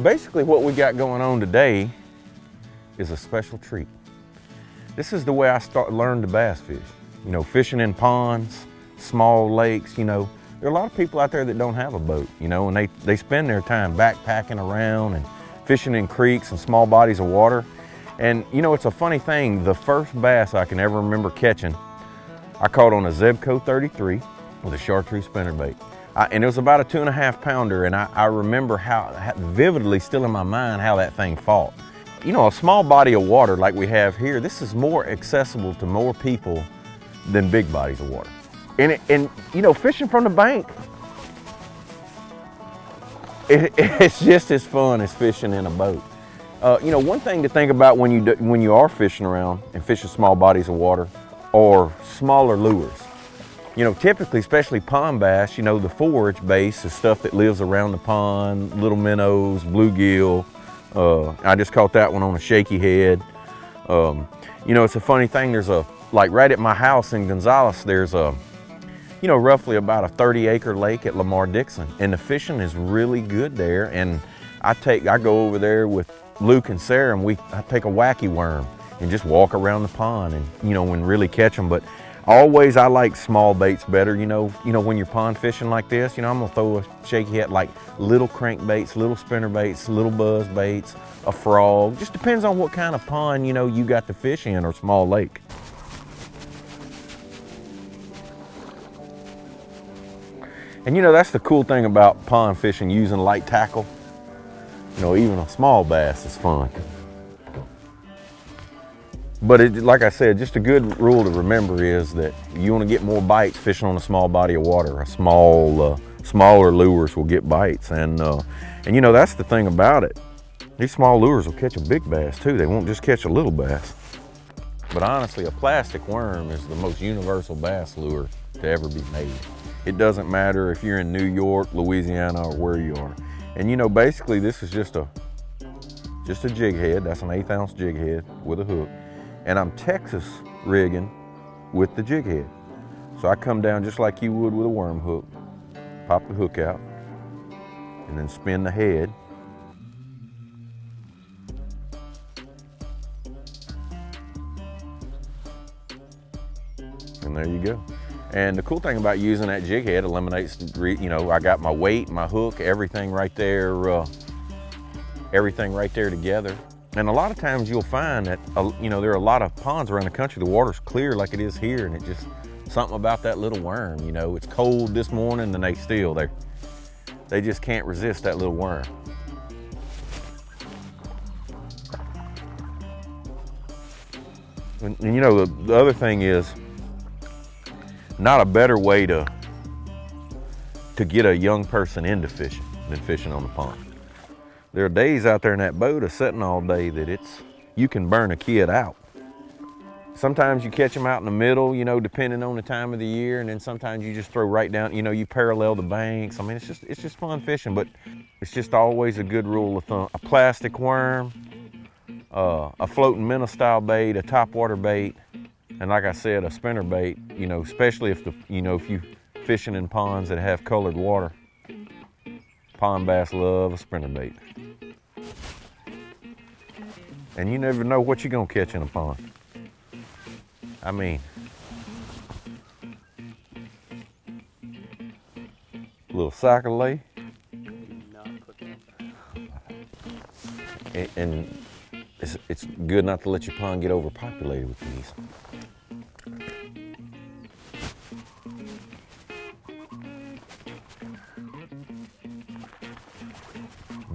Basically what we got going on today is a special treat. This is the way I learned to bass fish. You know, fishing in ponds, small lakes, you know. There are a lot of people out there that don't have a boat, you know, and they spend their time backpacking around and fishing in creeks and small bodies of water. And you know, it's a funny thing, the first bass I can ever remember catching, I caught on a Zebco 33 with a chartreuse spinnerbait. And it was about a 2.5 pounder, and I remember how vividly still in my mind how that thing fought. You know, a small body of water like we have here, this is more accessible to more people than big bodies of water. And you know, fishing from the bank, it's just as fun as fishing in a boat. You know, one thing to think about when you are fishing around and fishing small bodies of water or smaller lures. You know, typically, especially pond bass, you know, the forage base is stuff that lives around the pond, little minnows, bluegill. I just caught that one on a shaky head. You know, it's a funny thing, like right at my house in Gonzales, there's you know, roughly about a 30-acre lake at Lamar Dixon, and the fishing is really good there. And I go over there with Luke and Sarah, and I take a wacky worm and just walk around the pond and, you know, and really catch them. But always I like small baits better, you know, when you're pond fishing like this, you know, I'm gonna throw a shaky head, like little crankbaits, little spinner baits, little buzz baits, a frog. Just depends on what kind of pond, you know, you got to fish in or small lake. And you know, that's the cool thing about pond fishing, using light tackle. You know, even a small bass is fun. But like I said, just a good rule to remember is that you want to get more bites fishing on a small body of water. Smaller lures will get bites, and you know, that's the thing about it. These small lures will catch a big bass too. They won't just catch a little bass. But honestly, a plastic worm is the most universal bass lure to ever be made. It doesn't matter if you're in New York, Louisiana, or where you are. And you know, basically this is just a jig head. That's an 1/8 ounce jig head with a hook. And I'm Texas rigging with the jig head. So I come down just like you would with a worm hook, pop the hook out, and then spin the head. And there you go. And the cool thing about using that jig head eliminates, you know, I got my weight, my hook, everything right there together. And a lot of times you'll find that, you know, there are a lot of ponds around the country, the water's clear like it is here, and it just, something about that little worm, you know, it's cold this morning and they just can't resist that little worm. And you know, the other thing is, not a better way to get a young person into fishing than fishing on the pond. There are days out there in that boat of sitting all day that you can burn a kid out. Sometimes you catch them out in the middle, you know, depending on the time of the year, and then sometimes you just throw right down, you know, you parallel the banks. I mean, it's just fun fishing, but it's just always a good rule of thumb. A plastic worm, a floating minnow style bait, a topwater bait, and like I said, a spinner bait, you know, especially if you fishing in ponds that have colored water. Pond bass love a spinner bait. And you never know what you're gonna catch in a pond. I mean, a little sac-a-lay. And it's good not to let your pond get overpopulated with these.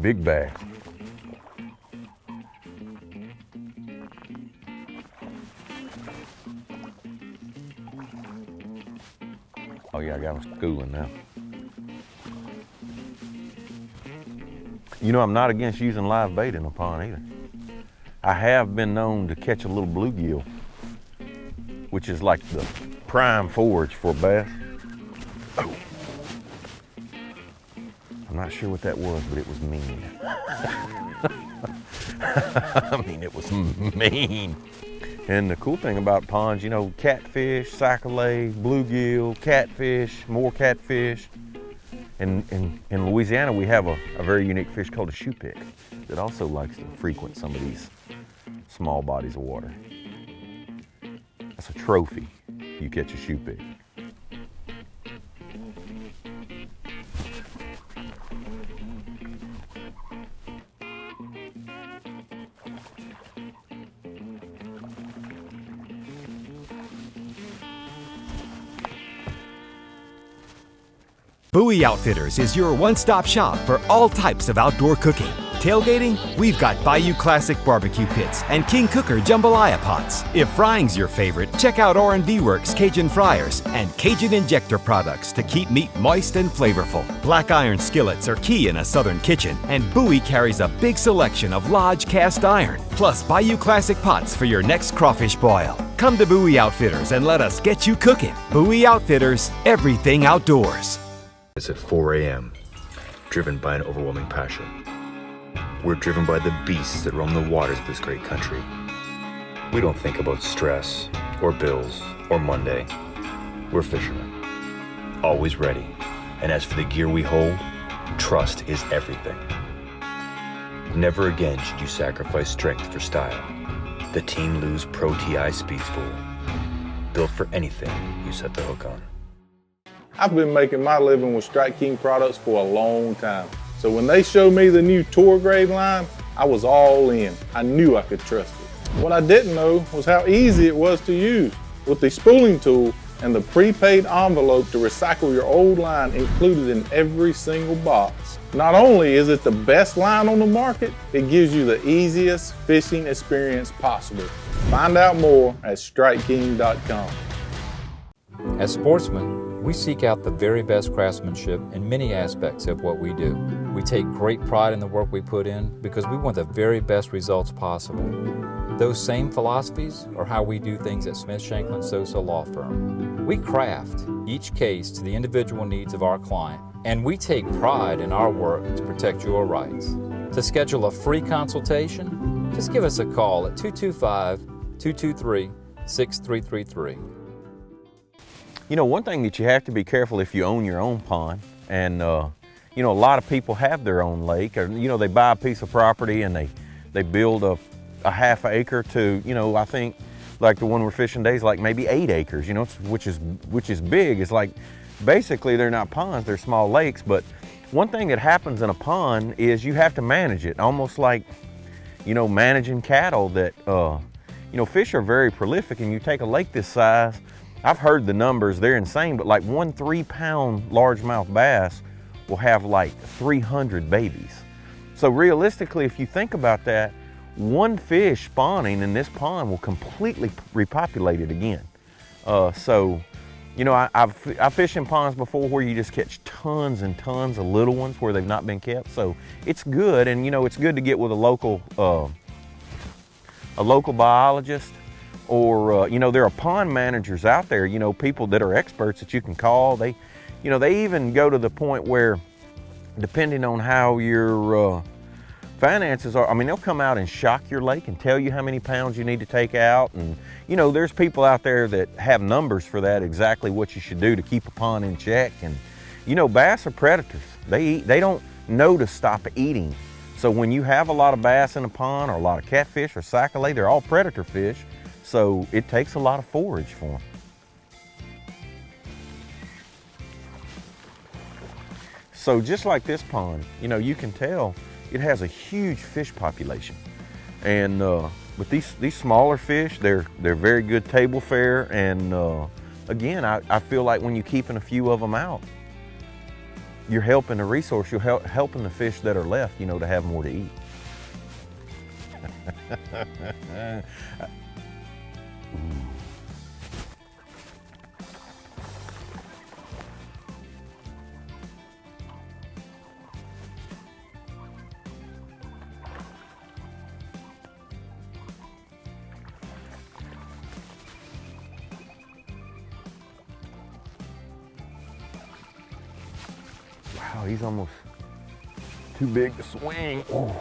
Big bass. Oh yeah, I got them schooling now. You know, I'm not against using live bait in a pond either. I have been known to catch a little bluegill, which is like the prime forage for bass. Oh. I'm not sure what that was, but it was mean. I mean, it was mean. And the cool thing about ponds, you know, catfish, sac-a-lay, bluegill, catfish, more catfish. In Louisiana, we have a very unique fish called a shoe pick that also likes to frequent some of these small bodies of water. That's a trophy. You catch a shoe pick. Bowie Outfitters is your one-stop shop for all types of outdoor cooking. Tailgating? We've got Bayou Classic barbecue pits and King Cooker jambalaya pots. If frying's your favorite, check out R&B Works Cajun fryers and Cajun injector products to keep meat moist and flavorful. Black iron skillets are key in a southern kitchen, and Bowie carries a big selection of Lodge cast iron, plus Bayou Classic pots for your next crawfish boil. Come to Bowie Outfitters and let us get you cooking. Bowie Outfitters, everything outdoors. It's at 4 a.m., driven by an overwhelming passion. We're driven by the beasts that roam the waters of this great country. We don't think about stress, or bills, or Monday. We're fishermen, always ready. And as for the gear we hold, trust is everything. Never again should you sacrifice strength for style. The Team Lou's Pro TI Speed Spool, built for anything you set the hook on. I've been making my living with Strike King products for a long time. So when they showed me the new Tour Grade line, I was all in. I knew I could trust it. What I didn't know was how easy it was to use. With the spooling tool and the prepaid envelope to recycle your old line included in every single box. Not only is it the best line on the market, it gives you the easiest fishing experience possible. Find out more at StrikeKing.com. As sportsmen, we seek out the very best craftsmanship in many aspects of what we do. We take great pride in the work we put in because we want the very best results possible. Those same philosophies are how we do things at Smith Shanklin Sosa Law Firm. We craft each case to the individual needs of our client, and we take pride in our work to protect your rights. To schedule a free consultation, just give us a call at 225-223-6333. You know, one thing that you have to be careful if you own your own pond, and you know, a lot of people have their own lake, or you know, they buy a piece of property and they build a half acre to, you know, I think like the one we're fishing today is like maybe 8 acres, you know, which is big. It's like basically they're not ponds, they're small lakes. But one thing that happens in a pond is you have to manage it, almost like, you know, managing cattle. That you know, fish are very prolific, and you take a lake this size. I've heard the numbers, they're insane, but like 1 3-pound largemouth bass will have like 300 babies. So realistically, if you think about that, one fish spawning in this pond will completely repopulate it again. So, you know, I've fished in ponds before where you just catch tons and tons of little ones where they've not been kept. So it's good, and you know, it's good to get with a local biologist. Or, you know, there are pond managers out there, you know, people that are experts that you can call. They, you know, they even go to the point where, depending on how your finances are, I mean, they'll come out and shock your lake and tell you how many pounds you need to take out. And, you know, there's people out there that have numbers for that, exactly what you should do to keep a pond in check. And, you know, bass are predators. They don't know to stop eating. So when you have a lot of bass in a pond, or a lot of catfish or sac-a-lait, they're all predator fish. So it takes a lot of forage for them. So just like this pond, you know, you can tell it has a huge fish population. And with these smaller fish, they're very good table fare. And again, I feel like when you're keeping a few of them out, you're helping the resource, you're helping the fish that are left, you know, to have more to eat. Wow, he's almost too big to swing. Ooh.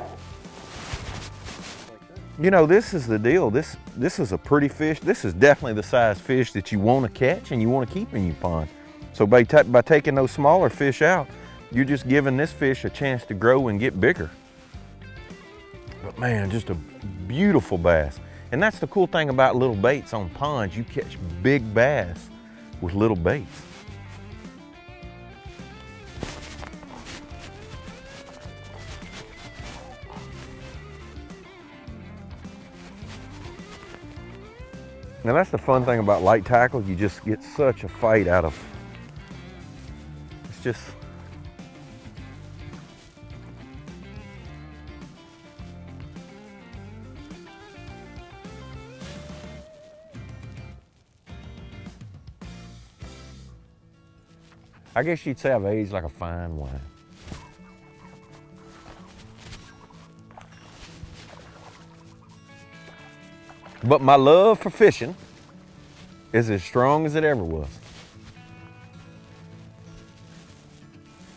You know, this is the deal. This is a pretty fish. This is definitely the size fish that you want to catch and you want to keep in your pond. So by taking those smaller fish out, you're just giving this fish a chance to grow and get bigger. But man, just a beautiful bass. And that's the cool thing about little baits on ponds. You catch big bass with little baits. Now that's the fun thing about light tackle. You just get such a fight out of, it's just, I guess you'd say I've aged like a fine wine. But my love for fishing is as strong as it ever was.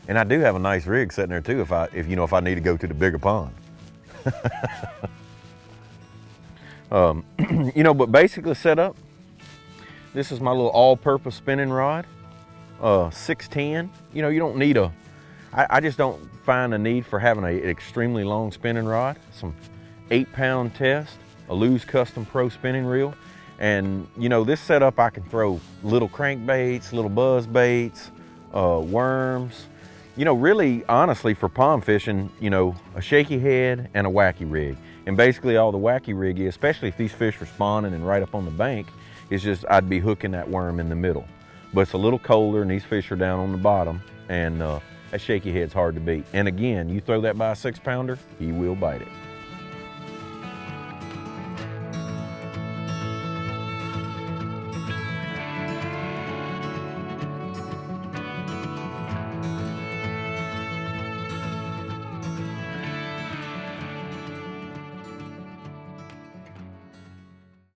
And I do have a nice rig sitting there too if I need to go to the bigger pond. But basically set up, this is my little all-purpose spinning rod, 610. You don't need I just don't find a need for having an extremely long spinning rod. Some 8-pound test, a Lew's Custom Pro spinning reel. And this setup, I can throw little crankbaits, little buzz baits, worms. Really, honestly, for pond fishing, a shaky head and a wacky rig. And basically all the wacky rig is, especially if these fish are spawning and right up on the bank, is just I'd be hooking that worm in the middle. But it's a little colder and these fish are down on the bottom, and that shaky head's hard to beat. And again, you throw that by a 6-pounder, he will bite it.